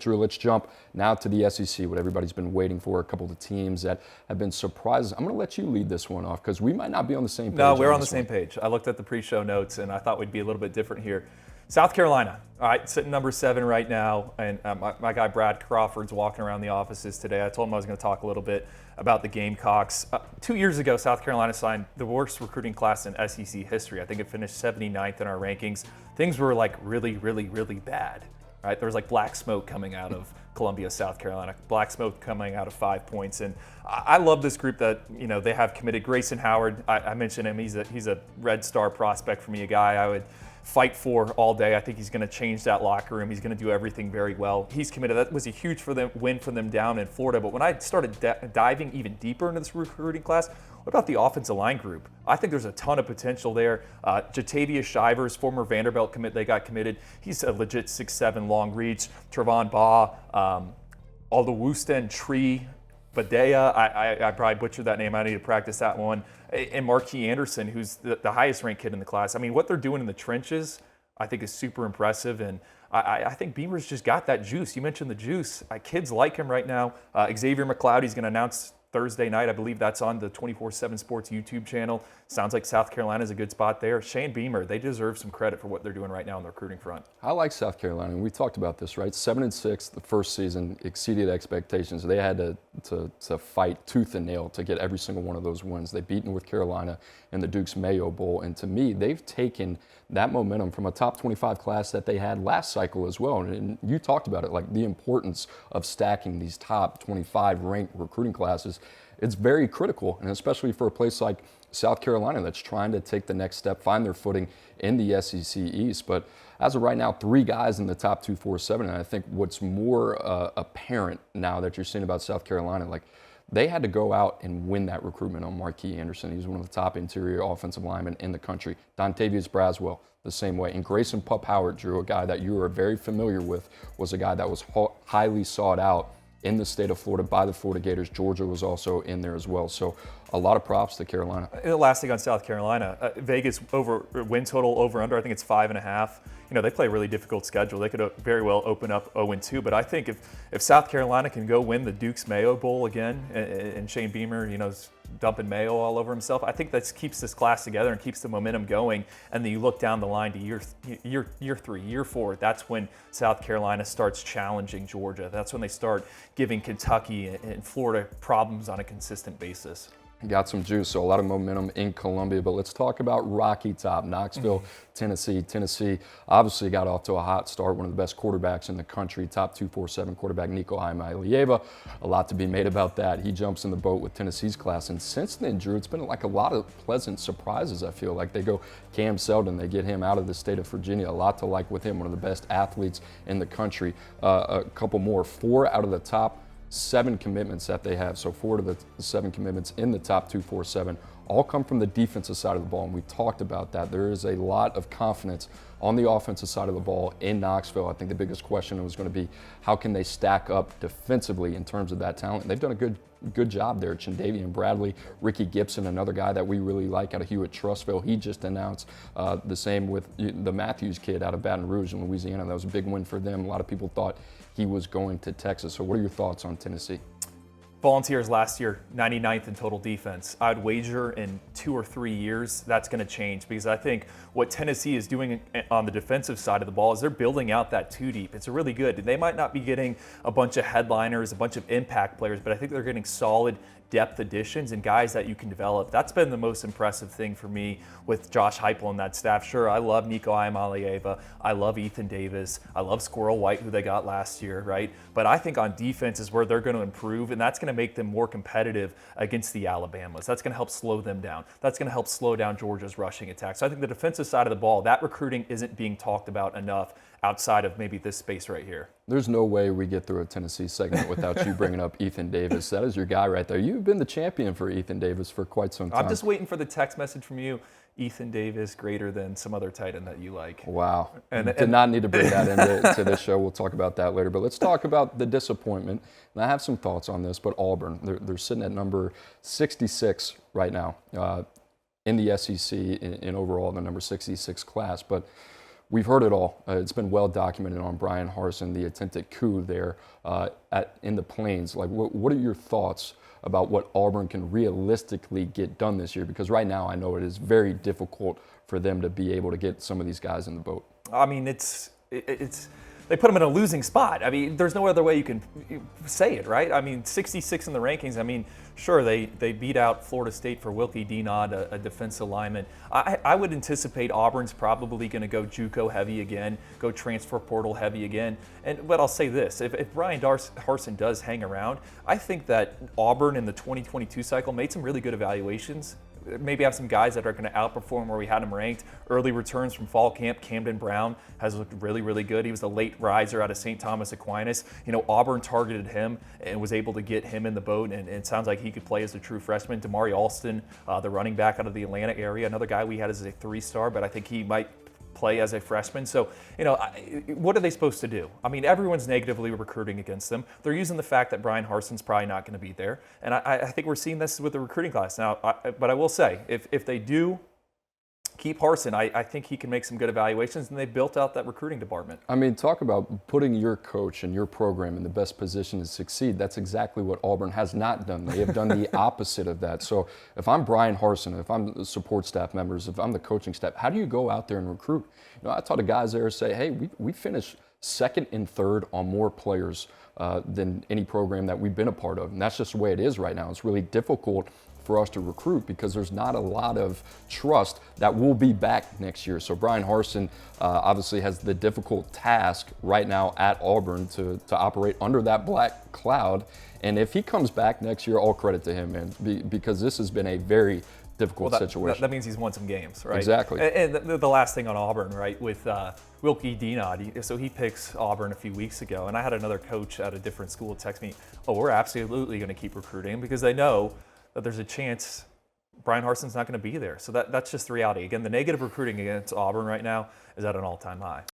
Drew, let's jump now to the SEC, what everybody's been waiting for, a couple of the teams that have been surprises. I'm going to let you lead this one off because we might not be on the same page. No, we're on the same page. I looked at the pre-show notes, and I thought we'd be a little bit different here. South Carolina, all right, sitting number 7 right now, and my guy Brad Crawford's walking around the offices today. I told him I was going to talk a little bit about the Gamecocks. 2 years ago, South Carolina signed the worst recruiting class in SEC history. I think it finished 79th in our rankings. Things were like really, really, really bad. Right? There was like black smoke coming out of Columbia, South Carolina, black smoke coming out of 5 Points. And I love this group that, they have committed. Grayson Howard, I mentioned him. He's a Red Star prospect for me, a guy I would fight for all day. I think he's going to change that locker room. He's going to do everything very well. He's committed. That was a huge win for them down in Florida. But when I started diving even deeper into this recruiting class, what about the offensive line group? I think there's a ton of potential there. Jatavius Shivers, former Vanderbilt commit, they got committed. He's a legit 6'7" long reach. Trevon Baugh, Aldowuston Tree, Badea, I probably butchered that name. I need to practice that one. And Marquis Anderson, who's the highest ranked kid in the class. I mean, what they're doing in the trenches, I think is super impressive. And I think Beamer's just got that juice. You mentioned the juice. Kids like him right now. Xavier McLeod, he's going to announce Thursday night. I believe that's on the 24/7 Sports YouTube channel. Sounds like South Carolina's a good spot there. Shane Beamer, they deserve some credit for what they're doing right now on the recruiting front. I like South Carolina, and we talked about this, right? 7-6 the first season exceeded expectations. They had to fight tooth and nail to get every single one of those wins. They beat North Carolina in the Duke's Mayo Bowl, and to me, they've taken that momentum from a top 25 class that they had last cycle as well. And you talked about it, like the importance of stacking these top 25 ranked recruiting classes. It's very critical, and especially for a place like South Carolina that's trying to take the next step, find their footing in the SEC East. But as of right now, 3 guys in the top 247, and I think what's more apparent now that you're seeing about South Carolina, like they had to go out and win that recruitment on Marquis Anderson. He's one of the top interior offensive linemen in the country. Dontavius Braswell, the same way. And Grayson Pup Howard, Drew, a guy that you are very familiar with, was a guy that was highly sought out in the state of Florida by the Florida Gators. Georgia was also in there as well. So a lot of props to Carolina. And the last thing on South Carolina, Vegas win total over under, I think it's 5.5. They play a really difficult schedule. They could very well open up 0-2. But I think if South Carolina can go win the Duke's Mayo Bowl again, and Shane Beamer, is dumping mayo all over himself, I think that keeps this class together and keeps the momentum going. And then you look down the line to year 3, year 4. That's when South Carolina starts challenging Georgia. That's when they start giving Kentucky and Florida problems on a consistent basis. Got some juice, so a lot of momentum in Columbia. But let's talk about Rocky Top, Knoxville, Tennessee. Tennessee obviously got off to a hot start, one of the best quarterbacks in the country, top 247 quarterback Nico Iamaleava. A lot to be made about that. He jumps in the boat with Tennessee's class. And since then, Drew, it's been like a lot of pleasant surprises, I feel like. They go Cam Seldon, they get him out of the state of Virginia. A lot to like with him, one of the best athletes in the country. A couple more, 4 out of the top 7 commitments that they have. So 4 of the 7 commitments in the top 247 all come from the defensive side of the ball. And we talked about that. There is a lot of confidence on the offensive side of the ball in Knoxville. I think the biggest question was going to be how can they stack up defensively in terms of that talent. And they've done a good job there. Chindavian Bradley, Ricky Gibson, another guy that we really like out of Hewitt-Trussville. He just announced the same with the Matthews kid out of Baton Rouge in Louisiana. That was a big win for them. A lot of people thought he was going to Texas. So what are your thoughts on Tennessee? Volunteers last year, 99th in total defense. I'd wager in 2 or 3 years that's going to change, because I think what Tennessee is doing on the defensive side of the ball is they're building out that 2 deep. It's really good. They might not be getting a bunch of headliners, a bunch of impact players, but I think they're getting solid depth additions and guys that you can develop. That's been the most impressive thing for me with Josh Heupel and that staff. Sure, I love Nico Iamaleava. I love Ethan Davis. I love Squirrel White, who they got last year, right? But I think on defense is where they're going to improve, and that's going to make them more competitive against the Alabamas. That's going to help slow them down. That's going to help slow down Georgia's rushing attack. So I think the defensive side of the ball, that recruiting isn't being talked about enough outside of maybe this space right here. There's no way we get through a Tennessee segment without you bringing up Ethan Davis. That is your guy right there. You've been the champion for Ethan Davis for quite some time. I'm just waiting for the text message from you. Ethan Davis greater than some other tight end that you like. Wow. Did not need to bring that into this show. We'll talk about that later. But let's talk about the disappointment. And I have some thoughts on this, but Auburn, they're sitting at number 66 right now in the SEC in overall, the number 66 class. But we've heard it all. It's been well documented on Brian Harsin, the attempted coup there in the Plains. Like, what are your thoughts about what Auburn can realistically get done this year? Because right now I know it is very difficult for them to be able to get some of these guys in the boat. I mean, it's they put them in a losing spot. I mean, there's no other way you can say it, right? I mean, 66 in the rankings. I mean, sure, they beat out Florida State for Wilkie Denaud, a defensive lineman. I would anticipate Auburn's probably going to go JUCO heavy again, go transfer portal heavy again. But I'll say this, if Brian Harsin does hang around, I think that Auburn in the 2022 cycle made some really good evaluations. Maybe have some guys that are going to outperform where we had him ranked. Early returns from fall camp, Camden Brown has looked really, really good. He was a late riser out of St. Thomas Aquinas. You know, Auburn targeted him and was able to get him in the boat, and it sounds like he could play as a true freshman. Damari Alston, the running back out of the Atlanta area, another guy we had as a 3-star, but I think he might play as a freshman. So, you know, what are they supposed to do? I mean, everyone's negatively recruiting against them. They're using the fact that Brian Harsin's probably not going to be there. And I think we're seeing this with the recruiting class. Now, but I will say, if they do keep Harsin, I think he can make some good evaluations, and they built out that recruiting department. I mean, talk about putting your coach and your program in the best position to succeed. That's exactly what Auburn has not done. They have done the opposite of that. So if I'm Brian Harsin, if I'm the support staff members, if I'm the coaching staff, how do you go out there and recruit? You know, I taught the guys there say, hey, we finished second and third on more players than any program that we've been a part of. And that's just the way it is right now. It's really difficult for us to recruit because there's not a lot of trust that we'll be back next year. So Brian Harsin obviously has the difficult task right now at Auburn to operate under that black cloud. And if he comes back next year, all credit to him, man, because this has been a very difficult situation. That means he's won some games, right? Exactly. And the last thing on Auburn, right, with Wilkie Denaud, so he picks Auburn a few weeks ago, and I had another coach at a different school text me, oh, we're absolutely going to keep recruiting because they know that there's a chance Brian Harsin's not going to be there. So that's just the reality. Again, the negative recruiting against Auburn right now is at an all-time high.